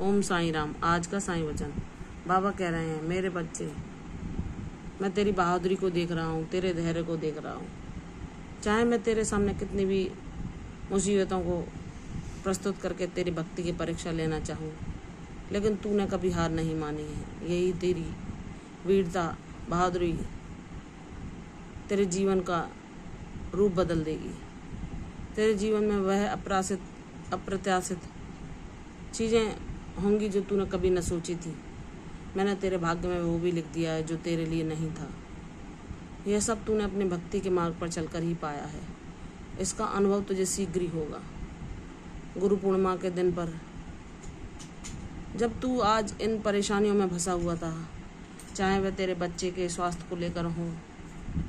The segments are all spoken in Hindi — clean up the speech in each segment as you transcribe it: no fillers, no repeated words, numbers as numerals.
ओम साईं राम। आज का साईं वचन। बाबा कह रहे हैं, मेरे बच्चे, मैं तेरी बहादुरी को देख रहा हूँ, तेरे धैर्य को देख रहा हूँ। चाहे मैं तेरे सामने कितनी भी मुसीबतों को प्रस्तुत करके तेरी भक्ति की परीक्षा लेना चाहूँ, लेकिन तूने कभी हार नहीं मानी है। यही तेरी वीरता, बहादुरी तेरे जीवन का रूप बदल देगी। तेरे जीवन में वह अप्रत्याशित चीज़ें होंगी जो तूने कभी न सोची थी। मैंने तेरे भाग्य में वो भी लिख दिया है जो तेरे लिए नहीं था। यह सब तूने अपनी भक्ति के मार्ग पर चलकर ही पाया है। इसका अनुभव तुझे शीघ्र ही होगा। गुरु पूर्णिमा के दिन पर जब तू आज इन परेशानियों में फंसा हुआ था, चाहे वह तेरे बच्चे के स्वास्थ्य को लेकर हो,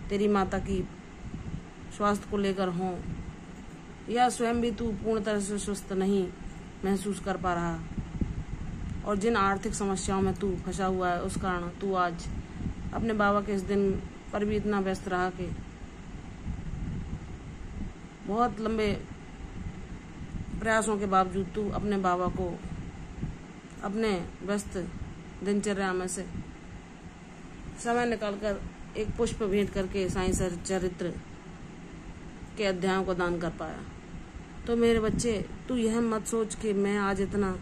तेरी माता की स्वास्थ्य को लेकर हो, या स्वयं भी तू पूर्ण तरह से स्वस्थ नहीं महसूस कर पा रहा, और जिन आर्थिक समस्याओं में तू फंसा हुआ है, उस कारण तू आज अपने बाबा के इस दिन पर भी इतना व्यस्त रहा कि बहुत लंबे प्रयासों के बावजूद तू अपने बाबा को अपने व्यस्त दिनचर्या में से समय निकालकर एक पुष्प भेंट करके साईं चरित्र के अध्यायों को दान कर पाया। तो मेरे बच्चे, तू यह मत सोच कि मैं आज इतना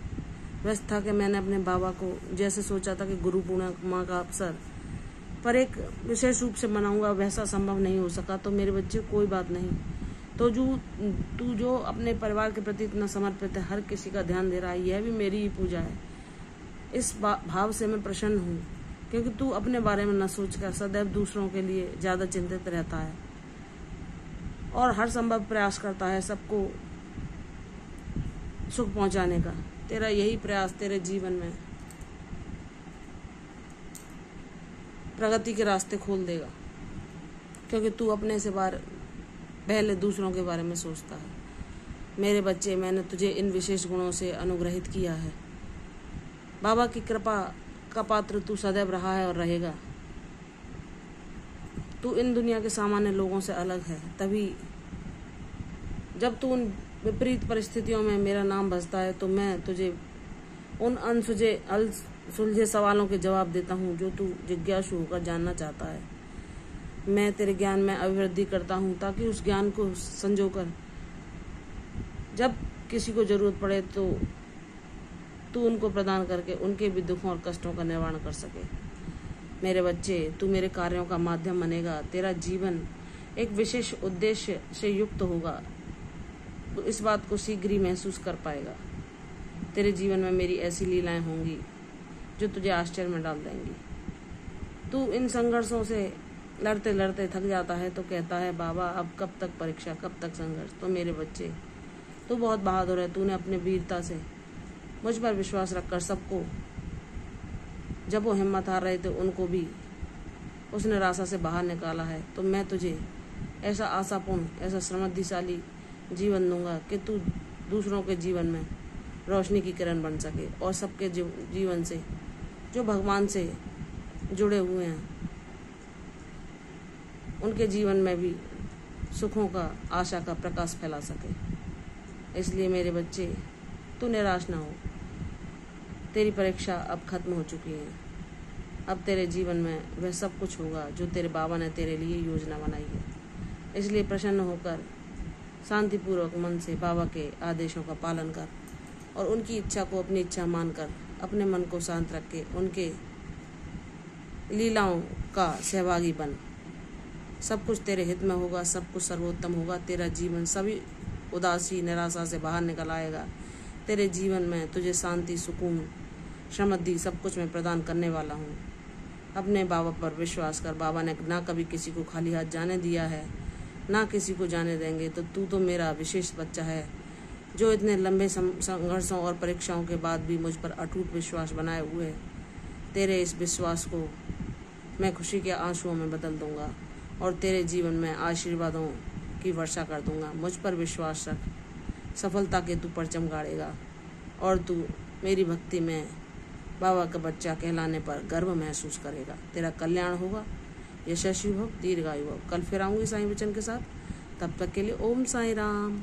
व्यस्त था कि मैंने अपने बाबा को जैसे सोचा था कि गुरु पूर्णिमा का अवसर पर एक विशेष रूप से मनाऊंगा, वैसा संभव नहीं हो सका। तो मेरे बच्चे, कोई बात नहीं। तो तू जो अपने परिवार के प्रति इतना समर्पित है, हर किसी का ध्यान दे रहा है, यह भी मेरी ही पूजा है। इस भाव से मैं प्रसन्न हूँ, क्योंकि तू अपने बारे में न सोचकर सदैव दूसरों के लिए ज्यादा चिंतित रहता है और हर संभव प्रयास करता है सबको सुख पहुंचाने का। तेरा यही प्रयास तेरे जीवन में प्रगति के रास्ते खोल देगा, क्योंकि तू अपने से पहले दूसरों के बारे में सोचता है। मेरे बच्चे, मैंने तुझे इन विशेष गुणों से अनुग्रहित किया है। बाबा की कृपा का पात्र तू सदैव रहा है और रहेगा। तू इन दुनिया के सामान्य लोगों से अलग है। तभी जब तू उन विपरीत परिस्थितियों में मेरा नाम बजता है, तो मैं तुझे उन सुलझे सवालों के जवाब देता हूँ जो तू जिज्ञासु होकर जानना चाहता है। मैं तेरे ज्ञान में अभिवृद्धि करता हूँ, ताकि उस ज्ञान को संजोकर जब किसी को जरूरत पड़े तो तू उनको प्रदान करके उनके भी दुखों और कष्टों का निवारण कर सके। मेरे बच्चे, तू मेरे कार्यों का माध्यम बनेगा। तेरा जीवन एक विशेष उद्देश्य से युक्त होगा। तो इस बात को शीघ्र ही महसूस कर पाएगा। तेरे जीवन में मेरी ऐसी लीलाएं होंगी जो तुझे आश्चर्य में डाल देंगी। तू इन संघर्षों से लड़ते लड़ते थक जाता है तो कहता है, बाबा अब कब तक परीक्षा, कब तक संघर्ष। तो मेरे बच्चे, तू बहुत बहादुर है। तूने अपने वीरता से मुझ पर विश्वास रखकर सबको, जब वो हिम्मत हार रहे थे, उनको भी उस निराशा से बाहर निकाला है। तो मैं तुझे ऐसा आशापूर्ण, ऐसा समृद्धिशाली जीवन दूंगा कि तू दूसरों के जीवन में रोशनी की किरण बन सके, और सबके जीवन से जो भगवान से जुड़े हुए हैं उनके जीवन में भी सुखों का, आशा का प्रकाश फैला सके। इसलिए मेरे बच्चे, तू निराश ना हो। तेरी परीक्षा अब खत्म हो चुकी है। अब तेरे जीवन में वह सब कुछ होगा जो तेरे बाबा ने तेरे लिए योजना बनाई है। इसलिए प्रसन्न होकर शांतिपूर्वक मन से बाबा के आदेशों का पालन कर, और उनकी इच्छा को अपनी इच्छा मानकर अपने मन को शांत रख के उनके लीलाओं का सहभागी बन। सब कुछ तेरे हित में होगा, सब कुछ सर्वोत्तम होगा। तेरा जीवन सभी उदासी, निराशा से बाहर निकल आएगा। तेरे जीवन में तुझे शांति, सुकून, समृद्धि सब कुछ मैं प्रदान करने वाला हूँ। अपने बाबा पर विश्वास कर। बाबा ने ना कभी किसी को खाली हाथ जाने दिया है, ना किसी को जाने देंगे। तो तू तो मेरा विशेष बच्चा है, जो इतने लंबे संघर्षों और परीक्षाओं के बाद भी मुझ पर अटूट विश्वास बनाए हुए है। तेरे इस विश्वास को मैं खुशी के आंसुओं में बदल दूंगा, और तेरे जीवन में आशीर्वादों की वर्षा कर दूंगा। मुझ पर विश्वास रख, सफलता के तू परचम गाड़ेगा, और तू मेरी भक्ति में बाबा का बच्चा कहलाने पर गर्व महसूस करेगा। तेरा कल्याण होगा, यशस्वी भव, दीर्घायु भव। कल फिर आऊंगी साईं वचन के साथ। तब तक के लिए ओम साईं राम।